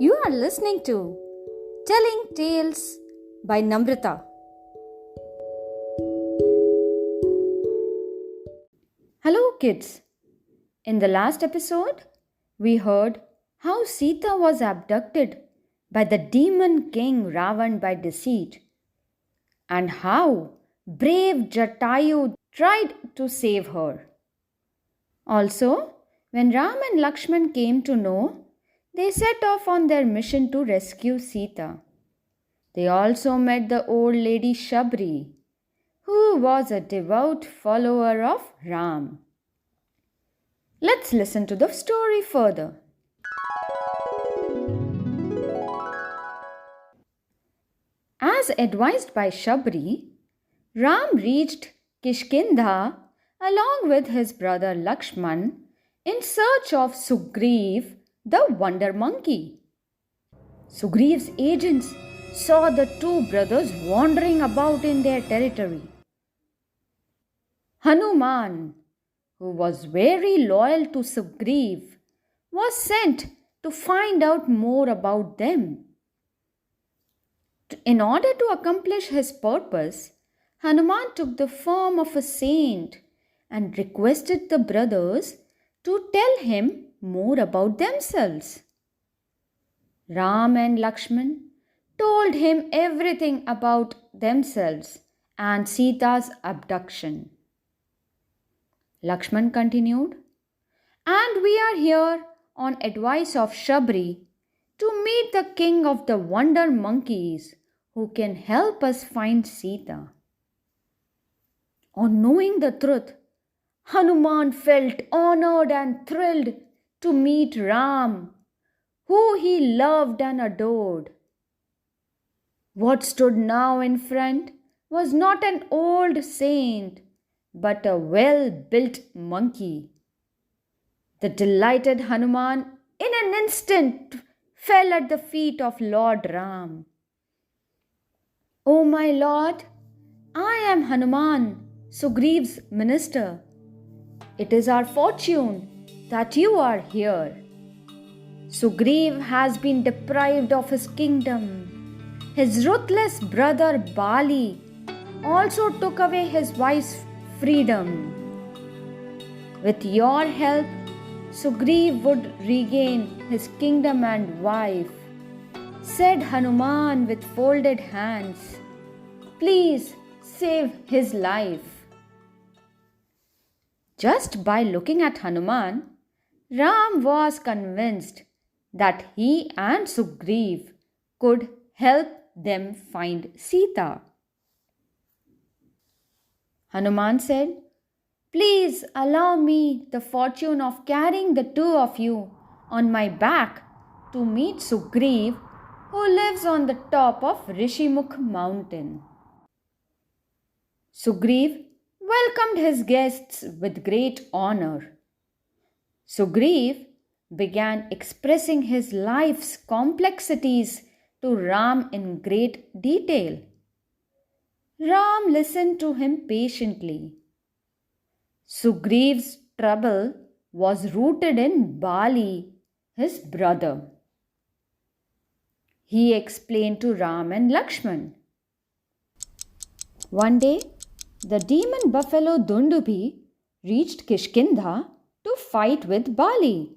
You are listening to Telling Tales by Namrata. Hello, kids. In the last episode, we heard how Sita was abducted by the demon king Ravan by deceit, and how brave Jatayu tried to save her. Also, when Ram and Lakshman came to know, they set off on their mission to rescue Sita. They also met the old lady Shabri, who was a devout follower of Ram. Let's listen to the story further. As advised by Shabri, Ram reached Kishkindha along with his brother Lakshman in search of Sugreev, the wonder monkey. Sugreev's agents saw the two brothers wandering about in their territory. Hanuman, who was very loyal to Sugreev, was sent to find out more about them. In order to accomplish his purpose, Hanuman took the form of a saint and requested the brothers to tell him more about themselves. Ram and Lakshman told him everything about themselves and Sita's abduction. Lakshman continued, "And we are here on advice of Shabri to meet the king of the wonder monkeys who can help us find Sita." On knowing the truth, Hanuman felt honored and thrilled to meet Ram, who he loved and adored. What stood now in front was not an old saint, but a well-built monkey. The delighted Hanuman in an instant fell at the feet of Lord Ram. "O my lord, I am Hanuman, Sugreev's minister. It is our fortune that you are here. Sugreev has been deprived of his kingdom. His ruthless brother Bali also took away his wife's freedom. With your help, Sugreev would regain his kingdom and wife," said Hanuman with folded hands. "Please save his life." Just by looking at Hanuman, Ram was convinced that he and Sugreev could help them find Sita. Hanuman said, "Please allow me the fortune of carrying the two of you on my back to meet Sugreev, who lives on the top of Rishimukh mountain." Sugreev welcomed his guests with great honor. Sugreev began expressing his life's complexities to Ram in great detail. Ram listened to him patiently. Sugreev's trouble was rooted in Bali, his brother. He explained to Ram and Lakshman. One day, the demon buffalo Dundubi reached Kishkindha to fight with Bali.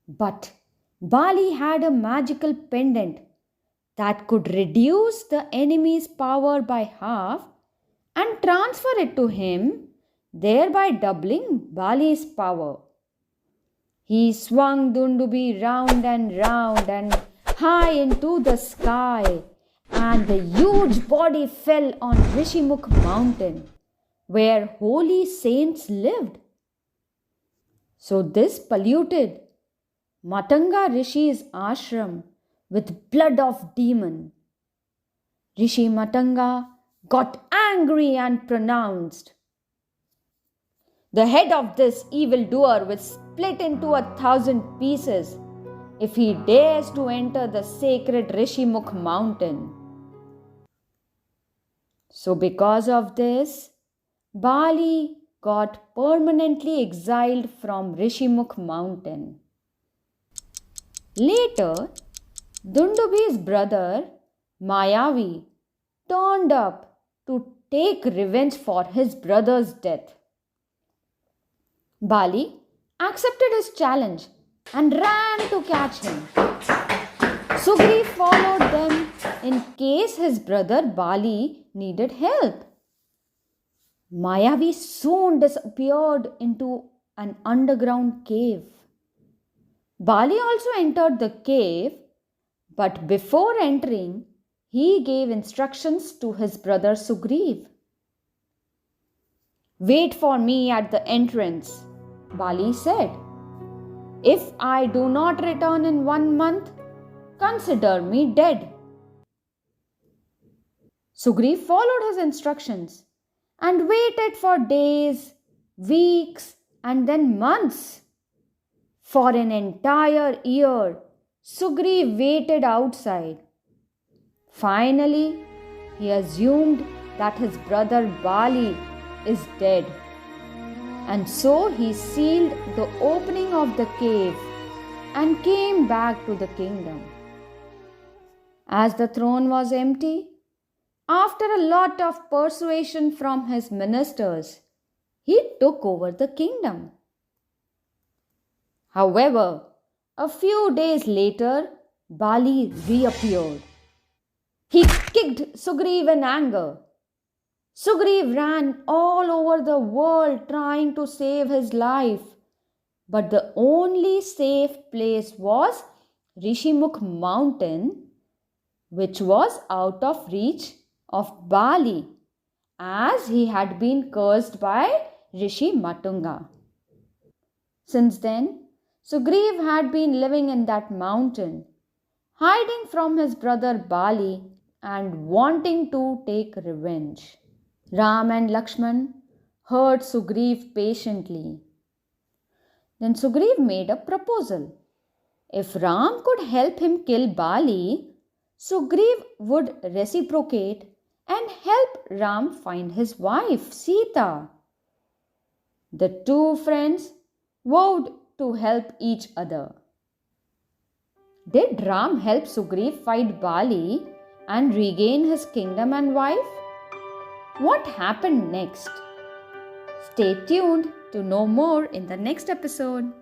But Bali had a magical pendant that could reduce the enemy's power by half and transfer it to him, thereby doubling Bali's power. He swung Dundubi round and high into the sky, and the huge body fell on Rishimukh mountain, where holy saints lived. So this polluted Matanga Rishi's ashram with blood of demon. Rishi Matanga got angry and pronounced, "The head of this evildoer will split into 1,000 pieces if he dares to enter the sacred Rishimukh mountain." So because of this, Bali got permanently exiled from Rishimukh mountain. Later, Dundubi's brother Mayavi turned up to take revenge for his brother's death. Bali accepted his challenge and ran to catch him. Sugriv followed them in case his brother Bali needed help. Mayavi soon disappeared into an underground cave. Bali also entered the cave, but before entering, he gave instructions to his brother Sugriv. "Wait for me at the entrance," Bali said. "If I do not return in 1 month, consider me dead." Sugriv followed his instructions and waited for days, weeks, and then months. For an entire year, Sugriv waited outside. Finally, he assumed that his brother Bali is dead. And so he sealed the opening of the cave and came back to the kingdom. As the throne was empty, after a lot of persuasion from his ministers, he took over the kingdom. However, a few days later, Bali reappeared. He kicked Sugriv in anger. Sugriv ran all over the world trying to save his life, but the only safe place was Rishimukh mountain, which was out of reach of Bali, as he had been cursed by Rishi Matunga. Since then, Sugriv had been living in that mountain, hiding from his brother Bali and wanting to take revenge. Ram and Lakshman heard Sugriv patiently. Then Sugriv made a proposal. If Ram could help him kill Bali, Sugriv would reciprocate and help Ram find his wife Sita. The two friends vowed to help each other. Did Ram help Sugriv fight Bali and regain his kingdom and wife? What happened next? Stay tuned to know more in the next episode.